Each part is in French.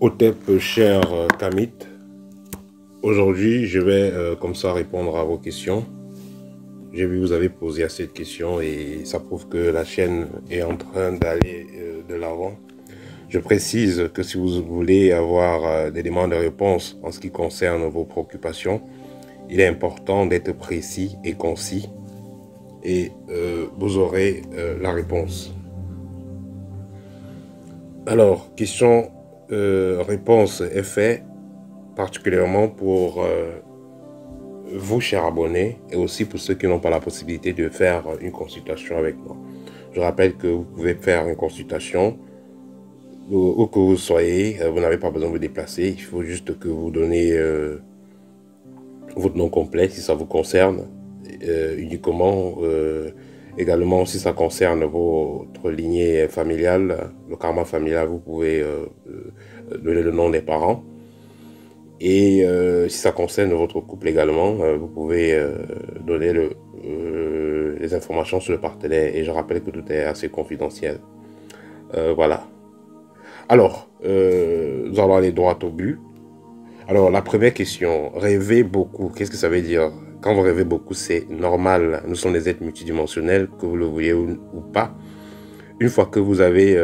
Hotep, cher Kamit, aujourd'hui je vais comme ça répondre à vos questions. J'ai vu que vous avez posé assez de questions et ça prouve que la chaîne est en train d'aller de l'avant. Je précise que si vous voulez avoir des demandes de réponse en ce qui concerne vos préoccupations, il est important d'être précis et concis et vous aurez la réponse. Alors, question-réponse est faite particulièrement pour vous, chers abonnés, et aussi pour ceux qui n'ont pas la possibilité de faire une consultation avec moi. Je rappelle que vous pouvez faire une consultation où que vous soyez, vous n'avez pas besoin de vous déplacer, il faut juste que vous donnez votre nom complet si ça vous concerne, uniquement. Également, si ça concerne votre lignée familiale, le karma familial, vous pouvez donner le nom des parents. Et si ça concerne votre couple également, vous pouvez donner les informations sur le partenaire. Et je rappelle que tout est assez confidentiel. Voilà. Alors, nous allons aller droit au but. Alors, la première question, rêver beaucoup, qu'est-ce que ça veut dire? Quand vous rêvez beaucoup, c'est normal. Nous sommes des êtres multidimensionnels, que vous le voyez ou pas. Une fois que vous avez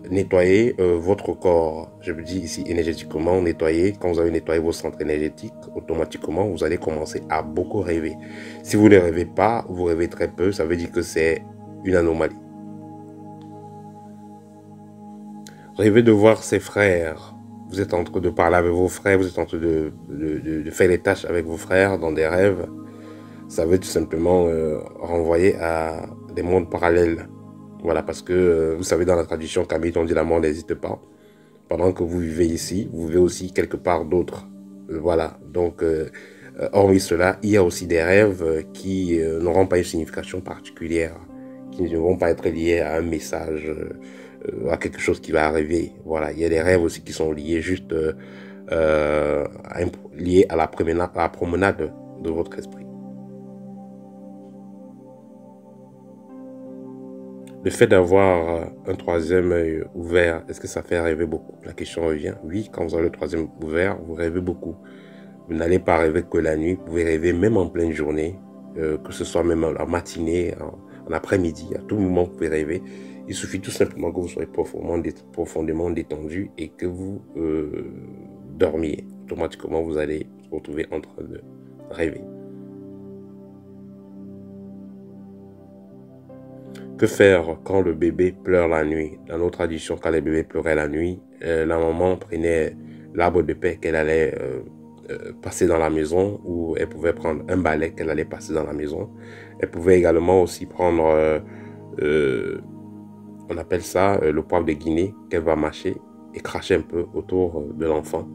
nettoyé votre corps, je vous dis ici énergétiquement, nettoyer, quand vous avez nettoyé vos centres énergétiques, automatiquement, vous allez commencer à beaucoup rêver. Si vous ne rêvez pas, vous rêvez très peu, ça veut dire que c'est une anomalie. Rêver de voir ses frères. Vous êtes en train de parler avec vos frères, vous êtes en train de faire les tâches avec vos frères dans des rêves. Ça veut tout simplement renvoyer à des mondes parallèles. Voilà, parce que vous savez, dans la tradition kamite, on dit la mort n'hésite pas. Pendant que vous vivez ici, vous vivez aussi quelque part d'autre. Voilà, donc hormis cela, il y a aussi des rêves qui n'auront pas une signification particulière, qui ne vont pas être liés à un message, à quelque chose qui va arriver. Voilà, il y a des rêves aussi qui sont liés juste liés à la promenade de votre esprit. Le fait d'avoir un troisième œil ouvert, est-ce que ça fait rêver beaucoup? La question revient. Oui, quand vous avez le troisième ouvert, vous rêvez beaucoup. Vous n'allez pas rêver que la nuit, vous pouvez rêver même en pleine journée, que ce soit même en matinée, en après-midi, à tout moment vous pouvez rêver. Il suffit tout simplement que vous soyez profondément détendu et que vous dormiez. Automatiquement, vous allez vous retrouver en train de rêver. Que faire quand le bébé pleure la nuit? Dans nos traditions, quand les bébés pleuraient la nuit, la maman prenait l'arbre de paix qu'elle allait passer dans la maison, ou elle pouvait prendre un balai qu'elle allait passer dans la maison. Elle pouvait également aussi prendre, on appelle ça le poivre de Guinée, qu'elle va mâcher et cracher un peu autour de l'enfant,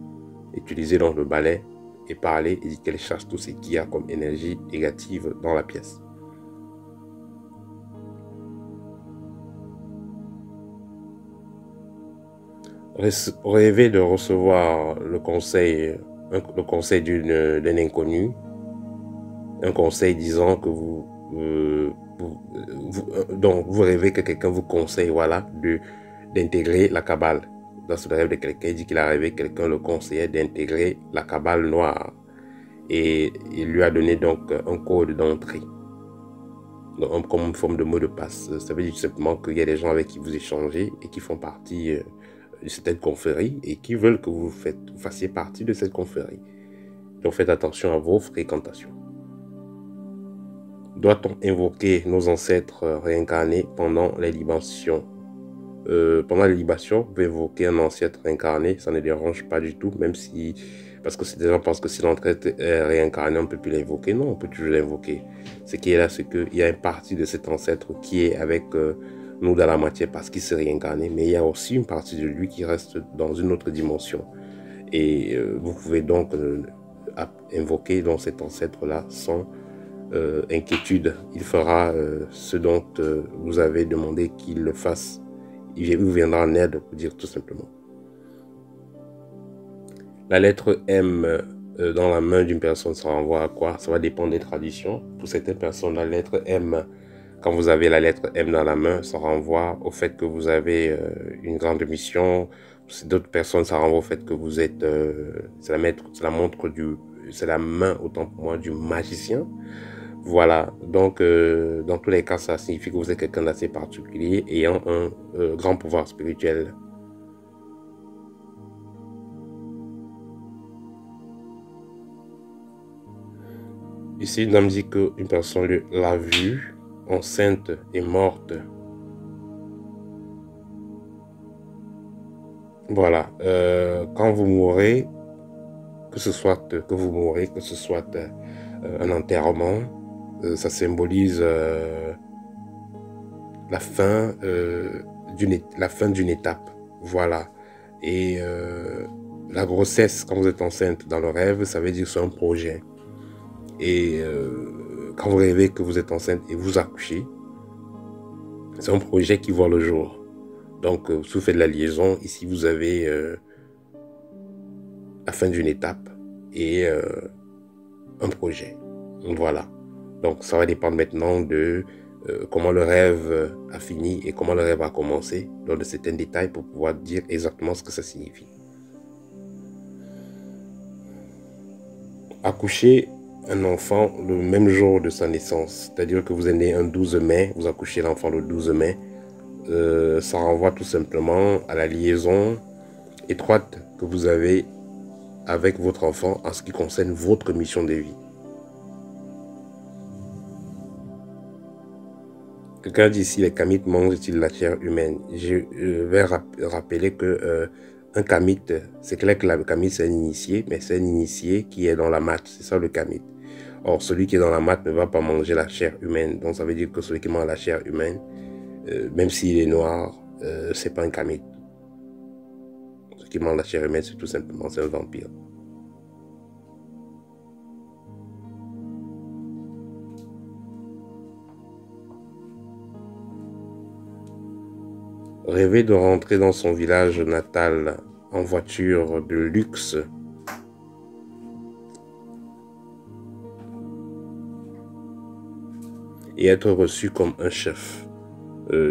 utiliser donc le balai et parler et dire qu'elle chasse tout ce qu'il y a comme énergie négative dans la pièce. Rêver de recevoir le conseil d'un inconnu, un conseil disant que donc vous rêvez que quelqu'un vous conseille, voilà, d'intégrer la Kabbale. Dans ce rêve de quelqu'un, il dit qu'il a rêvé que quelqu'un le conseillait d'intégrer la Kabbale noire, et il lui a donné donc un code d'entrée, comme une forme de mot de passe. Ça veut dire simplement qu'il y a des gens avec qui vous échangez et qui font partie de cette confrérie et qui veulent que vous fassiez partie de cette confrérie. Donc faites attention à vos fréquentations. Doit-on invoquer nos ancêtres réincarnés pendant les libations? Pendant les libations, vous pouvez invoquer un ancêtre réincarné, ça ne dérange pas du tout, même si, parce que des gens pensent que si l'ancêtre est réincarné, on ne peut plus l'invoquer. Non, on peut toujours l'invoquer. Ce qui est là, c'est qu'il y a une partie de cet ancêtre qui est avec nous dans la matière parce qu'il s'est réincarné, mais il y a aussi une partie de lui qui reste dans une autre dimension. Et vous pouvez donc invoquer dans cet ancêtre-là sans inquiétude. Il fera ce dont vous avez demandé qu'il le fasse. Il vous viendra en aide, pour dire tout simplement. La lettre M dans la main d'une personne, ça renvoie à quoi? Ça va dépendre des traditions. Pour certaines personnes, la lettre M Quand vous avez la lettre M dans la main, ça renvoie au fait que vous avez une grande mission. D'autres personnes, ça renvoie au fait que vous êtes... c'est la main, autant pour moi, du magicien. Voilà, donc dans tous les cas, ça signifie que vous êtes quelqu'un d'assez particulier, ayant un grand pouvoir spirituel. Ici, il me dit qu'une personne l'a vue, enceinte et morte. Voilà, quand vous mourrez, que ce soit un enterrement, ça symbolise la fin d'une étape. Voilà. Et la grossesse, quand vous êtes enceinte dans le rêve, ça veut dire que c'est un projet. Et quand vous rêvez que vous êtes enceinte et vous accouchez, c'est un projet qui voit le jour. Donc, si vous faites de la liaison, ici vous avez la fin d'une étape et un projet. Voilà. Donc, ça va dépendre maintenant de comment le rêve a fini et comment le rêve a commencé, dans de certains détails pour pouvoir dire exactement ce que ça signifie. Accoucher un enfant le même jour de sa naissance, c'est-à-dire que vous êtes né un 12 mai, vous accouchez l'enfant le 12 mai, ça renvoie tout simplement à la liaison étroite que vous avez avec votre enfant en ce qui concerne votre mission de vie. Quelqu'un dit ici, les kamites mangent-ils la chair humaine? Je vais rappeler que un kamite, c'est clair que le kamite c'est un initié, mais c'est un initié qui est dans la mat, c'est ça le kamite. Or, celui qui est dans la mat ne va pas manger la chair humaine, donc ça veut dire que celui qui mange la chair humaine, même s'il est noir, c'est pas un kamite. Celui qui mange la chair humaine, c'est tout simplement, c'est un vampire. Rêver de rentrer dans son village natal en voiture de luxe. Et être reçu comme un chef.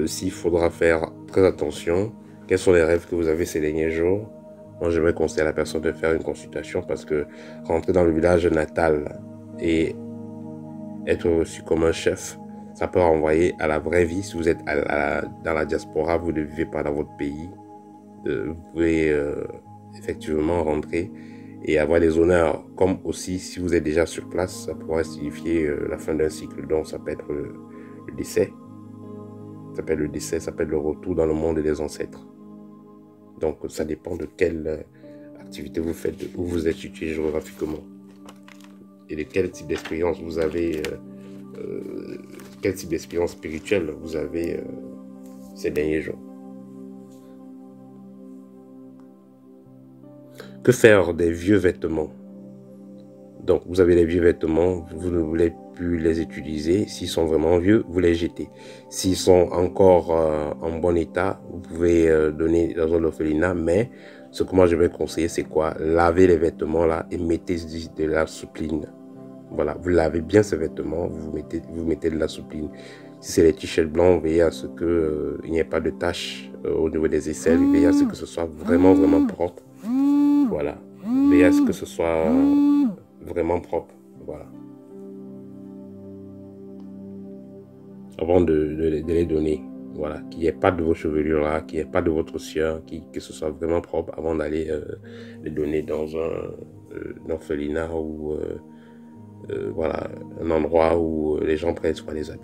S'il faudra faire très attention, quels sont les rêves que vous avez ces derniers jours? Moi, je vais conseiller à la personne de faire une consultation parce que rentrer dans le village natal et être reçu comme un chef, ça peut renvoyer à la vraie vie. Si vous êtes dans la diaspora, vous ne vivez pas dans votre pays, vous pouvez effectivement rentrer et avoir des honneurs, comme aussi si vous êtes déjà sur place, ça pourrait signifier la fin d'un cycle, donc ça peut être le décès, ça peut être le décès, ça peut être le retour dans le monde des ancêtres. Donc ça dépend de quelle activité vous faites, où vous êtes situé géographiquement et de quel type d'expérience vous avez, quel type d'expérience spirituelle vous avez ces derniers jours. Que faire des vieux vêtements? Donc, vous avez les vieux vêtements, vous ne voulez plus les utiliser. S'ils sont vraiment vieux, vous les jetez. S'ils sont encore en bon état, vous pouvez donner dans un orphelinat. Mais ce que moi je vais conseiller, c'est quoi? Lavez les vêtements là et mettez de la soupline. Voilà, vous lavez bien ces vêtements, vous mettez de la soupline. Si c'est les t-shirts blancs, veillez à ce qu'il n'y ait pas de taches au niveau des aisselles. Veillez à ce que ce soit vraiment, vraiment propre. Voilà. Veillez à ce que ce soit vraiment propre. Voilà. Avant de les donner. Voilà. Qu'il n'y ait pas de vos chevelures là, qu'il n'y ait pas de votre sueur, que ce soit vraiment propre avant d'aller les donner dans un orphelinat ou voilà, un endroit où les gens prennent soin des habits.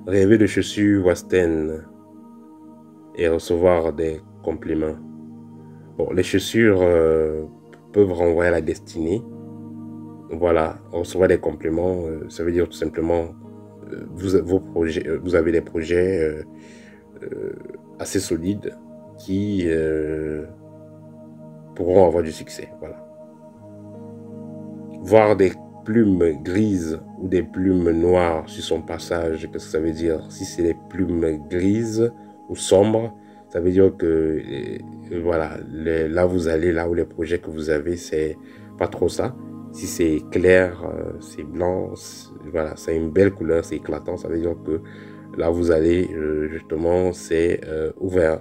Rêver de chaussures Wasten et recevoir des compliments. Bon, les chaussures peuvent renvoyer à la destinée. Voilà, recevoir des compliments, ça veut dire tout simplement vous avez des projets assez solides qui pourront avoir du succès. Voilà. Voir des plumes grises ou des plumes noires sur son passage, qu'est-ce que ça veut dire? Si c'est des plumes grises ou sombres, ça veut dire que voilà, là vous allez, là où les projets que vous avez, c'est pas trop ça. Si c'est clair, c'est blanc, voilà, c'est une belle couleur, c'est éclatant, ça veut dire que là vous allez justement, c'est ouvert.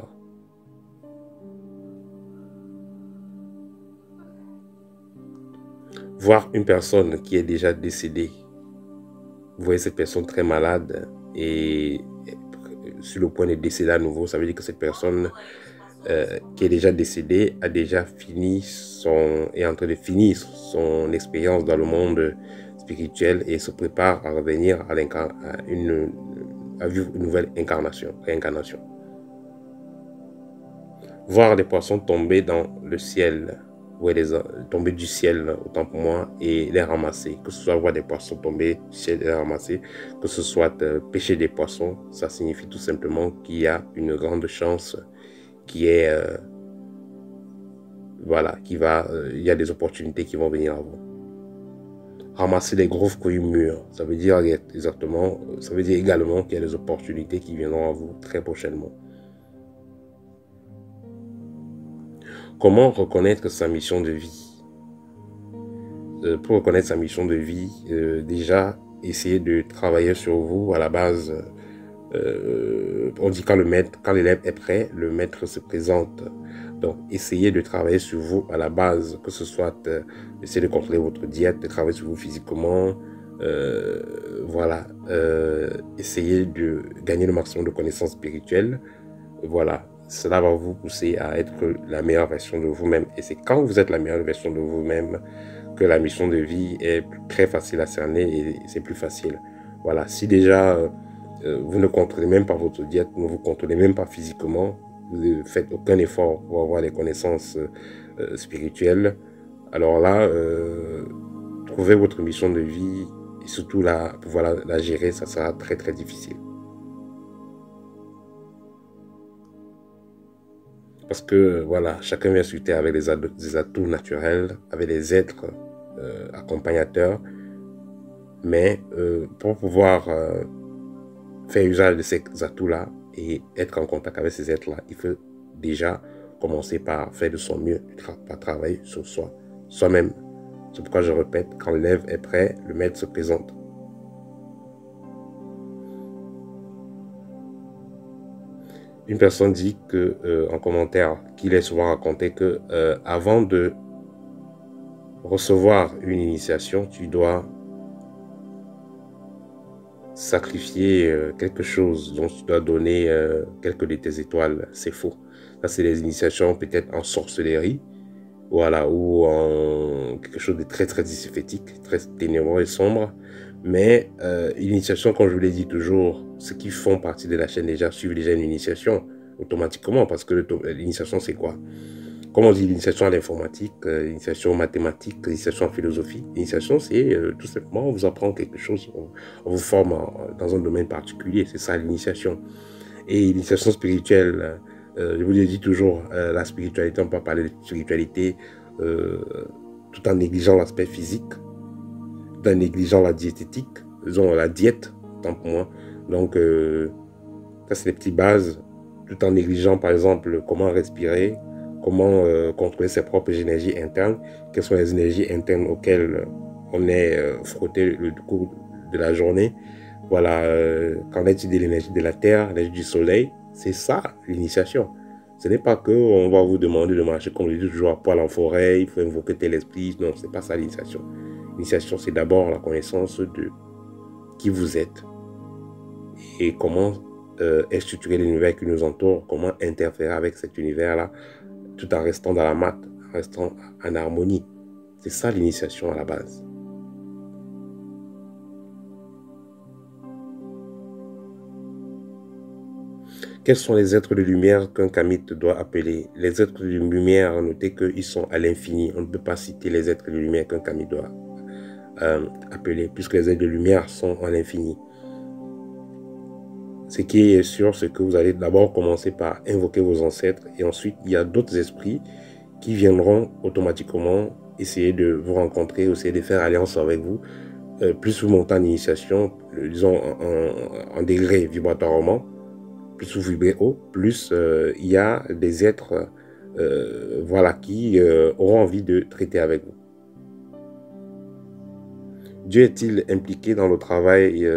Voir une personne qui est déjà décédée, vous voyez cette personne très malade et sur le point de décéder à nouveau, ça veut dire que cette personne qui est déjà décédée est en train de finir son expérience dans le monde spirituel et se prépare à revenir à vivre une nouvelle réincarnation. Voir des poissons tomber dans le ciel, tomber du ciel, autant pour moi, et les ramasser. Que ce soit voir des poissons tomber du ciel et les ramasser, que ce soit pêcher des poissons, ça signifie tout simplement qu'il y a une grande chance qui est, voilà, il y a des opportunités qui vont venir à vous. Ramasser des gros fruits mûrs, ça veut dire également qu'il y a des opportunités qui viendront à vous très prochainement. Comment reconnaître sa mission de vie? Pour reconnaître sa mission de vie, déjà, essayez de travailler sur vous à la base. On dit quand l'élève est prêt, le maître se présente. Donc, essayez de travailler sur vous à la base, que ce soit essayez de contrôler votre diète, de travailler sur vous physiquement. Voilà, essayez de gagner le maximum de connaissances spirituelles. Voilà, cela va vous pousser à être la meilleure version de vous-même. Et c'est quand vous êtes la meilleure version de vous-même que la mission de vie est très facile à cerner et c'est plus facile. Voilà, si déjà vous ne contrôlez même pas votre diète, ne vous contrôlez même pas physiquement, vous ne faites aucun effort pour avoir des connaissances spirituelles, alors là, trouver votre mission de vie et surtout pouvoir la gérer, ça sera très très difficile. Parce que, voilà, chacun vient sur Terre avec des atouts naturels, avec des êtres accompagnateurs. Mais pour pouvoir faire usage de ces atouts-là et être en contact avec ces êtres-là, il faut déjà commencer par faire de son mieux, par travailler sur soi-même. C'est pourquoi je répète, quand l'élève est prêt, le maître se présente. Une personne dit en commentaire qu'il est souvent raconté que avant de recevoir une initiation, tu dois sacrifier quelque chose, dont tu dois donner quelques de tes étoiles. C'est faux. Ça, c'est des initiations peut-être en sorcellerie, voilà, ou en quelque chose de très très dissyphétique, très ténébreux et sombre. Mais l'initiation, comme je vous l'ai dit toujours, ceux qui font partie de la chaîne déjà suivent déjà une initiation automatiquement, parce que l'initiation, c'est quoi? Comme on dit, l'initiation à l'informatique, l'initiation aux mathématiques, l'initiation en philosophie. L'initiation, c'est tout simplement, on vous apprend quelque chose, on vous forme dans un domaine particulier. C'est ça l'initiation. Et l'initiation spirituelle, je vous l'ai dit toujours, la spiritualité, on ne peut pas parler de spiritualité tout en négligeant l'aspect physique, tout en négligeant la diététique, disons la diète, tant pour moi. Donc, ça, c'est les petites bases, tout en négligeant, par exemple, comment respirer, comment contrôler ses propres énergies internes, quelles sont les énergies internes auxquelles on est frotté le cours de la journée. Voilà, qu'en est-il de l'énergie de la terre, l'énergie du soleil? C'est ça l'initiation. Ce n'est pas qu'on va vous demander de marcher, comme je dis toujours, à poil en forêt, il faut invoquer tel esprit. Non, ce n'est pas ça l'initiation. L'initiation, c'est d'abord la connaissance de qui vous êtes et comment est structuré l'univers qui nous entoure, comment interférer avec cet univers-là, tout en restant dans la matte, en restant en harmonie. C'est ça l'initiation à la base. Quels sont les êtres de lumière qu'un kamite doit appeler? Les êtres de lumière, notez qu'ils sont à l'infini. On ne peut pas citer les êtres de lumière qu'un kamite doit appeler, puisque les êtres de lumière sont à l'infini. Ce qui est sûr, c'est que vous allez d'abord commencer par invoquer vos ancêtres et ensuite, il y a d'autres esprits qui viendront automatiquement essayer de vous rencontrer, essayer de faire alliance avec vous. Plus vous montez en initiation, disons en degré vibratoirement, plus vous vibrez haut, plus il y a des êtres voilà, qui auront envie de traiter avec vous. Dieu est-il impliqué dans le travail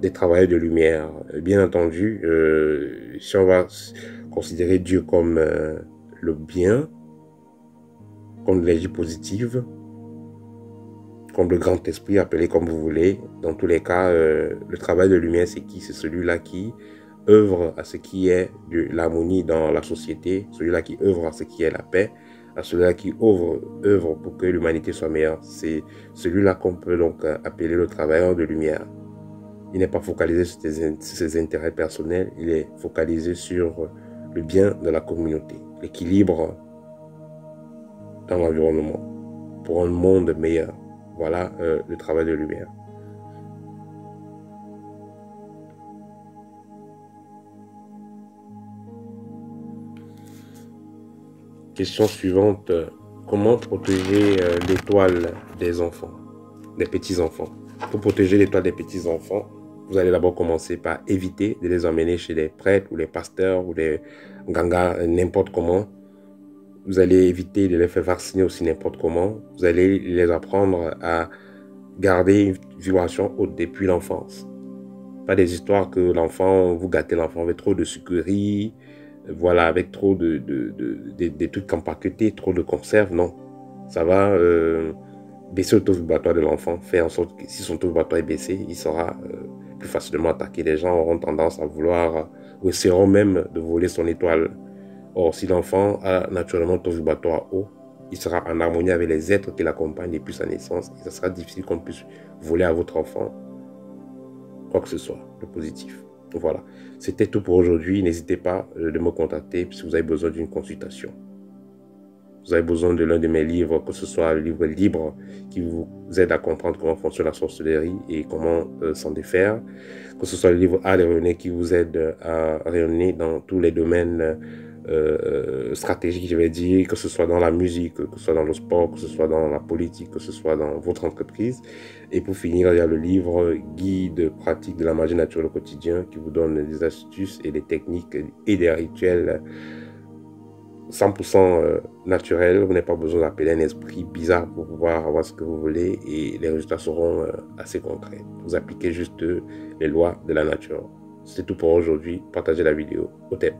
des travailleurs de lumière? Bien entendu, si on va considérer Dieu comme le bien, comme l'énergie positive, comme le grand esprit, appelé comme vous voulez, dans tous les cas, le travail de lumière, c'est qui? C'est celui-là qui œuvre à ce qui est de l'harmonie dans la société, celui-là qui œuvre à ce qui est la paix, à celui-là qui œuvre pour que l'humanité soit meilleure. C'est celui-là qu'on peut donc appeler le travailleur de lumière. Il n'est pas focalisé sur ses intérêts personnels, il est focalisé sur le bien de la communauté, l'équilibre dans l'environnement, pour un monde meilleur. Voilà le travail de lumière. Question suivante. Comment protéger l'étoile des enfants, des petits-enfants? Pour protéger l'étoile des petits-enfants, vous allez d'abord commencer par éviter de les emmener chez les prêtres ou les pasteurs ou les gangas, n'importe comment. Vous allez éviter de les faire vacciner aussi n'importe comment. Vous allez les apprendre à garder une vibration haute depuis l'enfance. Pas des histoires que l'enfant, vous gâtez l'enfant avec trop de sucreries, voilà, avec trop des trucs empaquetés, trop de conserves, non. Ça va baisser le taux vibratoire de l'enfant, faire en sorte que si son taux vibratoire est baissé, il sera plus facilement attaqué. Les gens auront tendance à vouloir, ou essaieront même de voler son étoile. Or, si l'enfant a naturellement un taux vibratoire haut, il sera en harmonie avec les êtres qui l'accompagnent depuis sa naissance. Et ça sera difficile qu'on puisse voler à votre enfant quoi que ce soit de positif. Voilà, c'était tout pour aujourd'hui. N'hésitez pas de me contacter si vous avez besoin d'une consultation. Vous avez besoin de l'un de mes livres, que ce soit le livre libre qui vous aide à comprendre comment fonctionne la sorcellerie et comment s'en défaire, que ce soit le livre Art et rayonner qui vous aide à rayonner dans tous les domaines stratégiques, je vais dire, que ce soit dans la musique, que ce soit dans le sport, que ce soit dans la politique, que ce soit dans votre entreprise. Et pour finir, il y a le livre Guide pratique de la magie naturelle au quotidien qui vous donne des astuces et des techniques et des rituels 100% naturel. Vous n'avez pas besoin d'appeler un esprit bizarre pour pouvoir avoir ce que vous voulez et les résultats seront assez concrets. Vous appliquez juste les lois de la nature. C'est tout pour aujourd'hui. Partagez la vidéo. Au thème.